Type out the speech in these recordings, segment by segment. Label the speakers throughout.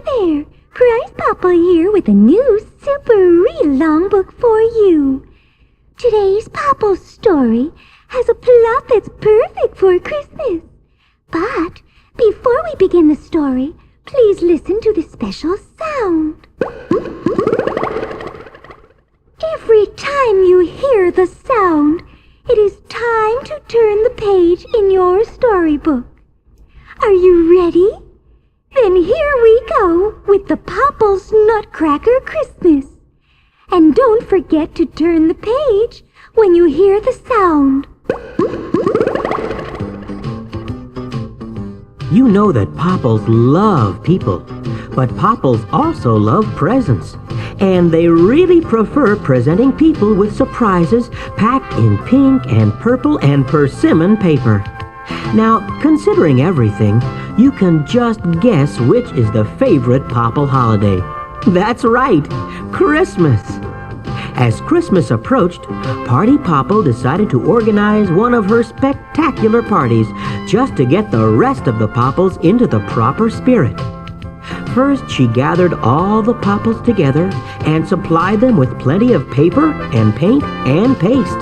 Speaker 1: there! Prize Popple here with a new super real long book for you. Today's Popple story has a plot that's perfect for Christmas. But before we begin the story, please listen to the special sound. Every time you hear the sound, it is time to turn the page in your storybook. Are you ready? Then here we go with the Popples Nutcracker Christmas. And don't forget to turn the page when you hear the sound.
Speaker 2: You know that Popples love people, but Popples also love presents. And they really prefer presenting people with surprises packed in pink and purple and persimmon paper. Now, considering everything, you can just guess which is the favorite Popple holiday. That's right, Christmas. As Christmas approached, Party Popple decided to organize one of her spectacular parties just to get the rest of the Popples into the proper spirit. First, she gathered all the Popples together and supplied them with plenty of paper and paint and paste.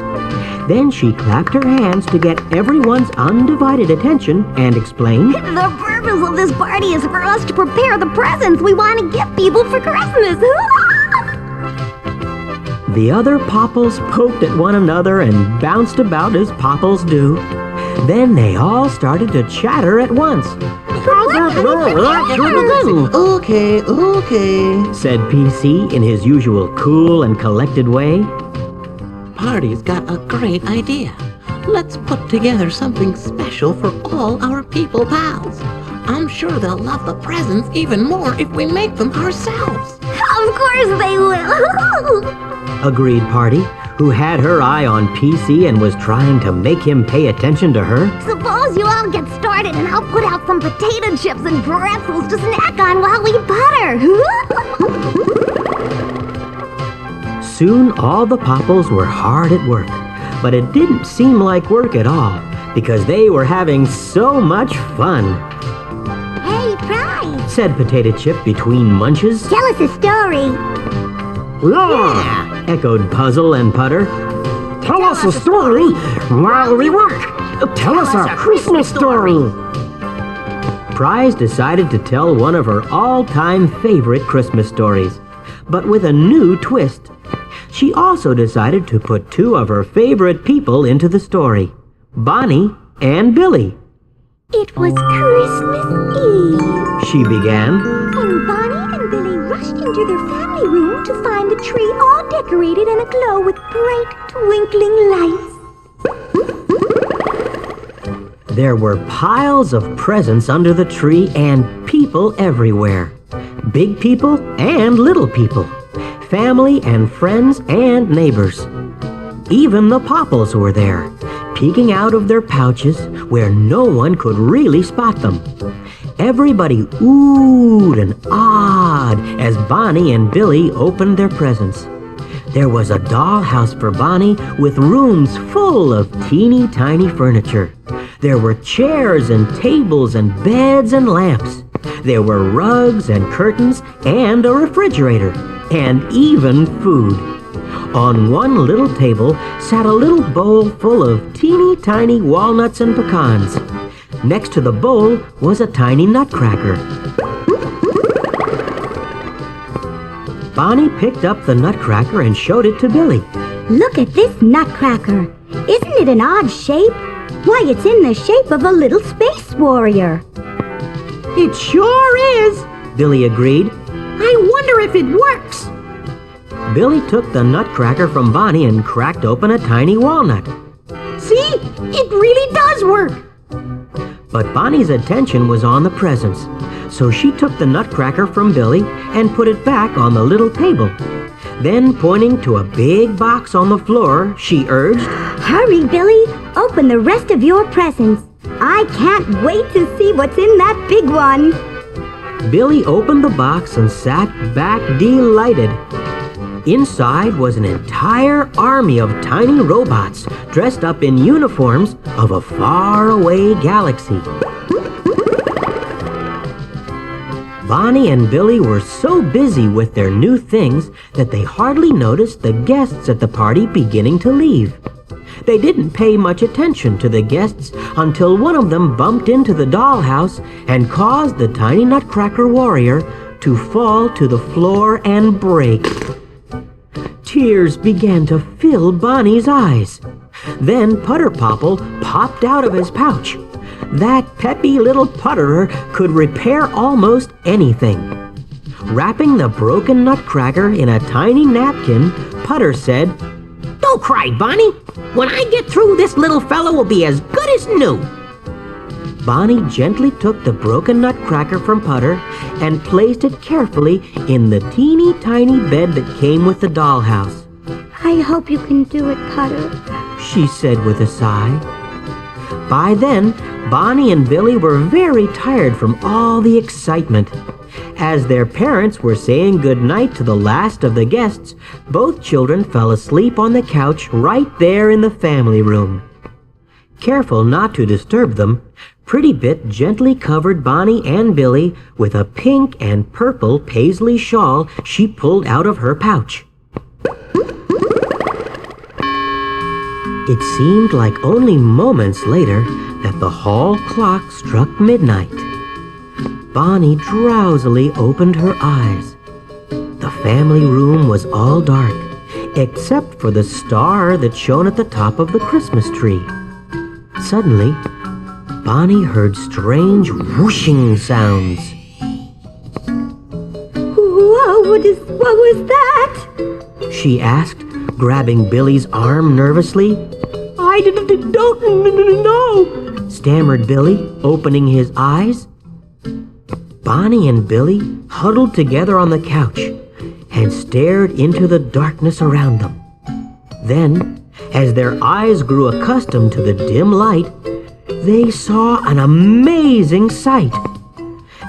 Speaker 2: Then she clapped her hands to get everyone's undivided attention and explained,
Speaker 1: The purpose of this party is for us to prepare the presents we want to give people for Christmas.
Speaker 2: The other Popples poked at one another and bounced about as Popples do. Then they all started to chatter at once.
Speaker 3: Okay,
Speaker 2: said PC in his usual cool and collected way.
Speaker 3: Party's got a great idea. Let's put together something special for all our people pals. I'm sure they'll love the presents even more if we make them ourselves.
Speaker 1: Of course they will.
Speaker 2: Agreed Party, who had her eye on PC and was trying to make him pay attention to her.
Speaker 1: Suppose you all get started and I'll put out some potato chips and pretzels to snack on while we butter.
Speaker 2: Soon all the Popples were hard at work, but it didn't seem like work at all because they were having so much fun.
Speaker 1: Hey, Prize,
Speaker 2: Said Potato Chip between munches.
Speaker 1: tell us a story.
Speaker 2: Yeah! Echoed Puzzle and Putter.
Speaker 4: Tell us a story while we work. Tell us a Christmas story.
Speaker 2: Prize decided to tell one of her all-time favorite Christmas stories, but with a new twist. She also decided to put two of her favorite people into the story, Bonnie and Billy.
Speaker 1: It was Christmas Eve,
Speaker 2: She began.
Speaker 1: and Bonnie and Billy rushed into their family room to find the tree all decorated and aglow with bright, twinkling lights.
Speaker 2: There were piles of presents under the tree and people everywhere. Big people and little people. Family and friends and neighbors. Even the Popples were there, peeking out of their pouches where no one could really spot them. Everybody oohed and ahed as Bonnie and Billy opened their presents. There was a dollhouse for Bonnie with rooms full of teeny tiny furniture. There were chairs and tables and beds and lamps. There were rugs and curtains and a refrigerator. And even food. On one little table sat a little bowl full of teeny tiny walnuts and pecans. Next to the bowl was a tiny nutcracker. Bonnie picked up the nutcracker and showed it to Billy.
Speaker 1: Look at this nutcracker. Isn't it an odd shape? Why, it's in the shape of a little space warrior.
Speaker 2: It sure is, Billy agreed. I wonder if it works. Billy took the nutcracker from Bonnie and cracked open a tiny walnut. See? It really does work. But Bonnie's attention was on the presents, so she took the nutcracker from Billy and put it back on the little table. Then, pointing to a big box on the floor, she urged,
Speaker 1: Hurry, Billy. Open the rest of your presents. I can't wait to see what's in that big one.
Speaker 2: Billy opened the box and sat back delighted. Inside was an entire army of tiny robots dressed up in uniforms of a faraway galaxy. Bonnie and Billy were so busy with their new things that they hardly noticed the guests at the party beginning to leave. They didn't pay much attention to the guests until one of them bumped into the dollhouse and caused the tiny Nutcracker warrior to fall to the floor and break. Tears began to fill Bonnie's eyes. Then Putter Popple popped out of his pouch. That peppy little putterer could repair almost anything. Wrapping the broken Nutcracker in a tiny napkin, Putter said, "Don't cry, Bonnie. When I get through, this little fellow will be as good as new." Bonnie gently took the broken Nutcracker from Putter and placed it carefully in the teeny tiny bed that came with the dollhouse.
Speaker 1: I hope you can do it, Putter,
Speaker 2: she said with a sigh. By then, Bonnie and Billy were very tired from all the excitement. As their parents were saying goodnight to the last of the guests, both children fell asleep on the couch right there in the family room. Careful not to disturb them, Pretty Bit gently covered Bonnie and Billy with a pink and purple paisley shawl she pulled out of her pouch. It seemed like only moments later that the hall clock struck midnight. Bonnie drowsily opened her eyes. The family room was all dark, except for the star that shone at the top of the Christmas tree. Suddenly, Bonnie heard strange whooshing sounds.
Speaker 1: Whoa, what was that?
Speaker 2: She asked, grabbing Billy's arm nervously. I don't know, stammered Billy, opening his eyes. Bonnie and Billy huddled together on the couch and stared into the darkness around them. Then, as their eyes grew accustomed to the dim light, they saw an amazing sight.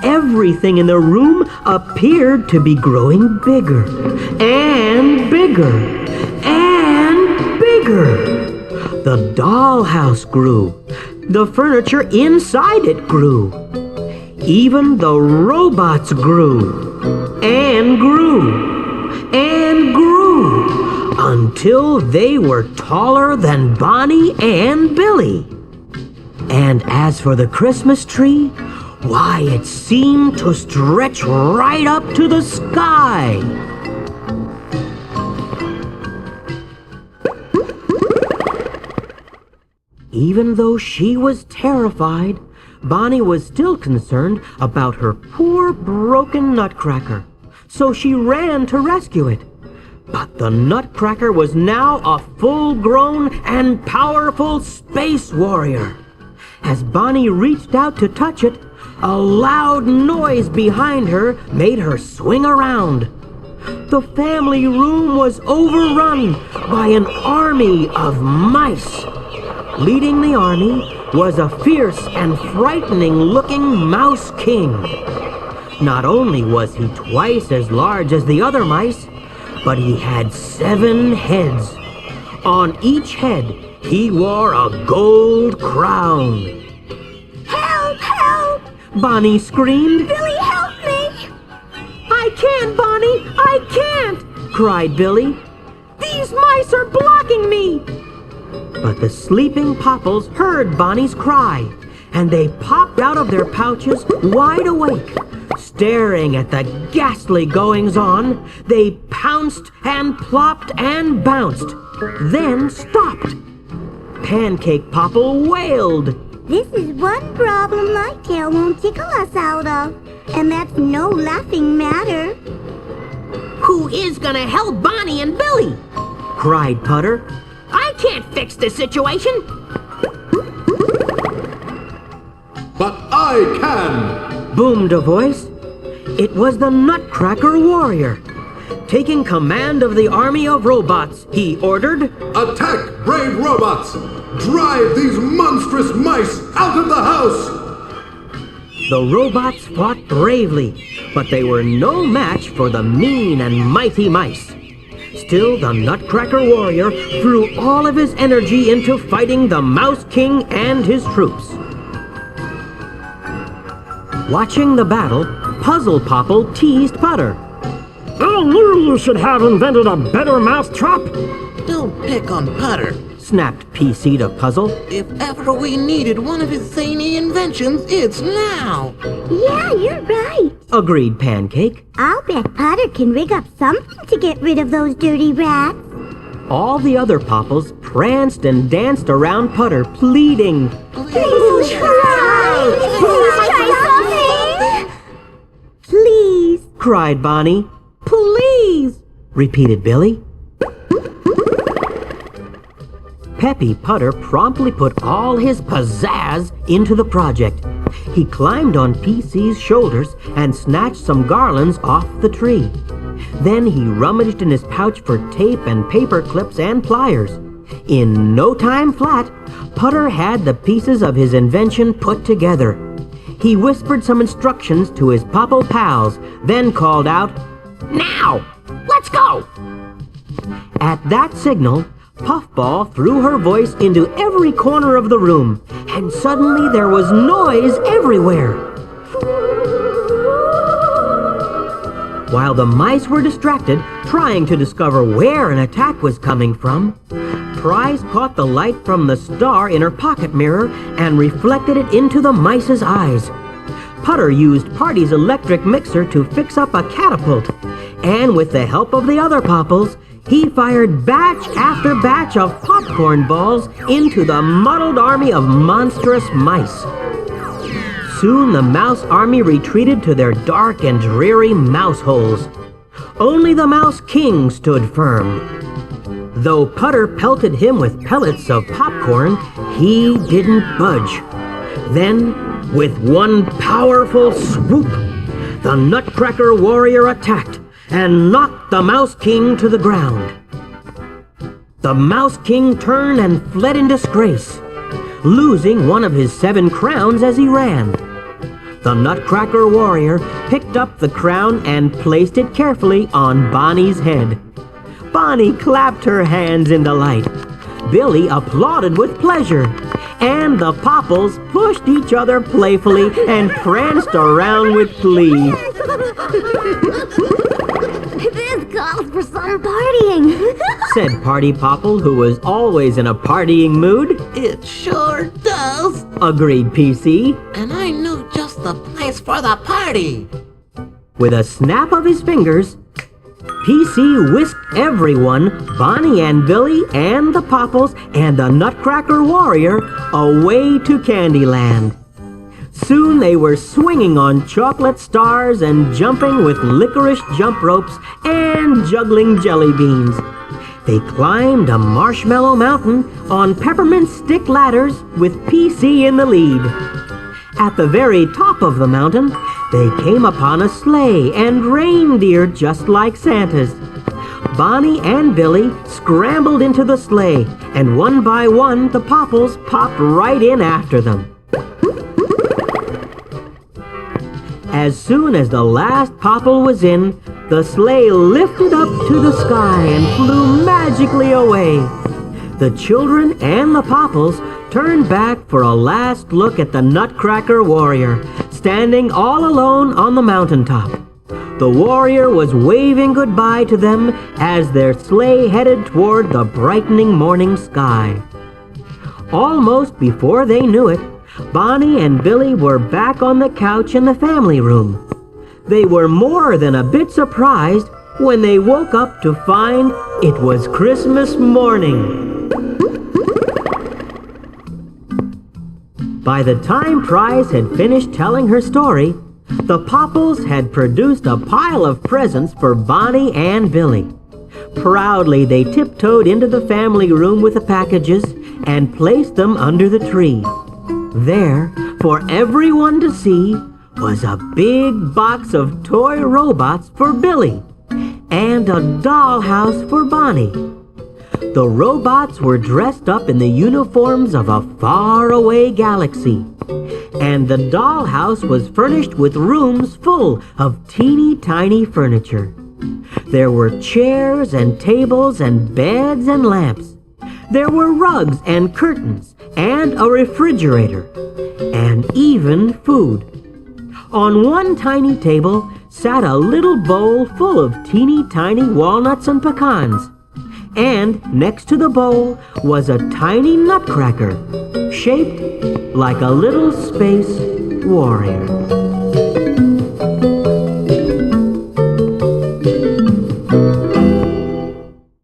Speaker 2: Everything in the room appeared to be growing bigger and bigger and bigger. The dollhouse grew. The furniture inside it grew. Even the robots grew and grew and grew until they were taller than Bonnie and Billy. And as for the Christmas tree, why, it seemed to stretch right up to the sky. Even though she was terrified, Bonnie was still concerned about her poor broken Nutcracker, so she ran to rescue it. But the Nutcracker was now a full-grown and powerful space warrior. As Bonnie reached out to touch it, a loud noise behind her made her swing around. The family room was overrun by an army of mice. Leading the army was a fierce and frightening-looking Mouse King. Not only was he twice as large as the other mice, but he had 7 heads. On each head, he wore a gold crown.
Speaker 1: Help, help!
Speaker 2: Bonnie screamed.
Speaker 1: Billy, help me!
Speaker 2: I can't, Bonnie! I can't! Cried Billy. These mice are blocking me! But the sleeping Popples heard Bonnie's cry, and they popped out of their pouches wide awake. Staring at the ghastly goings-on, they pounced and plopped and bounced, then stopped. Pancake Popple wailed.
Speaker 1: This is one problem my tail won't tickle us out of, and that's no laughing matter.
Speaker 3: Who is gonna help Bonnie and Billy?
Speaker 2: Cried Putter.
Speaker 3: I can't fix this situation.
Speaker 5: But I can!
Speaker 2: Boomed a voice. It was the Nutcracker warrior. Taking command of the army of robots, he ordered,
Speaker 5: Attack, brave robots! Drive these monstrous mice out of the house!
Speaker 2: The robots fought bravely, but they were no match for the mean and mighty mice. Still, the Nutcracker warrior threw all of his energy into fighting the Mouse King and his troops. Watching the battle, puzzle Popple teased Putter.
Speaker 4: I knew you should have invented a better mousetrap.
Speaker 3: Don't pick on Putter.
Speaker 2: Snapped PC to Puzzle.
Speaker 3: If ever we needed one of his zany inventions, it's now.
Speaker 1: Yeah, you're right.
Speaker 2: Agreed Pancake.
Speaker 1: I'll bet Potter can rig up something to get rid of those dirty rats.
Speaker 2: All the other Popples pranced and danced around Putter, pleading.
Speaker 1: Please try. Please try something. Please.
Speaker 2: Cried Bonnie. Please, repeated Billy. Peppy Putter promptly put all his pizzazz into the project. He climbed on PC's shoulders and snatched some garlands off the tree. Then he rummaged in his pouch for tape and paper clips and pliers. In no time flat, Putter had the pieces of his invention put together. He whispered some instructions to his Popple pals, then called out, "Now! Let's go!" At that signal, Puffball threw her voice into every corner of the room, and suddenly there was noise everywhere. While the mice were distracted, trying to discover where an attack was coming from, Prize caught the light from the star in her pocket mirror and reflected it into the mice's eyes. Putter used Party's electric mixer to fix up a catapult, and with the help of the other Popples, he fired batch after batch of popcorn balls into the muddled army of monstrous mice. Soon the mouse army retreated to their dark and dreary mouse holes. Only the Mouse King stood firm. Though Putter pelted him with pellets of popcorn, he didn't budge. Then, with one powerful swoop, the Nutcracker warrior attacked and knocked the Mouse King to the ground. The Mouse King turned and fled in disgrace, losing one of his 7 crowns as he ran. The Nutcracker warrior picked up the crown and placed it carefully on Bonnie's head. Bonnie clapped her hands in delight. Billy applauded with pleasure, and the Popples pushed each other playfully and pranced around with glee.
Speaker 1: This calls for some partying.
Speaker 2: Said Party Popple, who was always in a partying mood.
Speaker 3: It sure does.
Speaker 2: Agreed PC.
Speaker 3: And I knew just the place for the party.
Speaker 2: With a snap of his fingers, PC whisked everyone, Bonnie and Billy and the Popples and the Nutcracker warrior, away to Candyland. Soon they were swinging on chocolate stars and jumping with licorice jump ropes and juggling jelly beans. They climbed a marshmallow mountain on peppermint stick ladders with PC in the lead. At the very top of the mountain, they came upon a sleigh and reindeer just like Santa's. Bonnie and Billy scrambled into the sleigh, and one by one the Popples popped right in after them. As soon as the last Popple was in, the sleigh lifted up to the sky and flew magically away. The children and the Popples turned back for a last look at the Nutcracker warrior, standing all alone on the mountaintop. The warrior was waving goodbye to them as their sleigh headed toward the brightening morning sky. Almost before they knew it, Bonnie and Billy were back on the couch in the family room. They were more than a bit surprised when they woke up to find it was Christmas morning. By the time Prize had finished telling her story, the Popples had produced a pile of presents for Bonnie and Billy. Proudly, they tiptoed into the family room with the packages and placed them under the tree. There, for everyone to see, was a big box of toy robots for Billy and a dollhouse for Bonnie. The robots were dressed up in the uniforms of a faraway galaxy, and the dollhouse was furnished with rooms full of teeny-tiny furniture. There were chairs and tables and beds and lamps. There were rugs and curtains and a refrigerator, and even food. On one tiny table sat a little bowl full of teeny tiny walnuts and pecans. And next to the bowl was a tiny nutcracker, shaped like a little space warrior.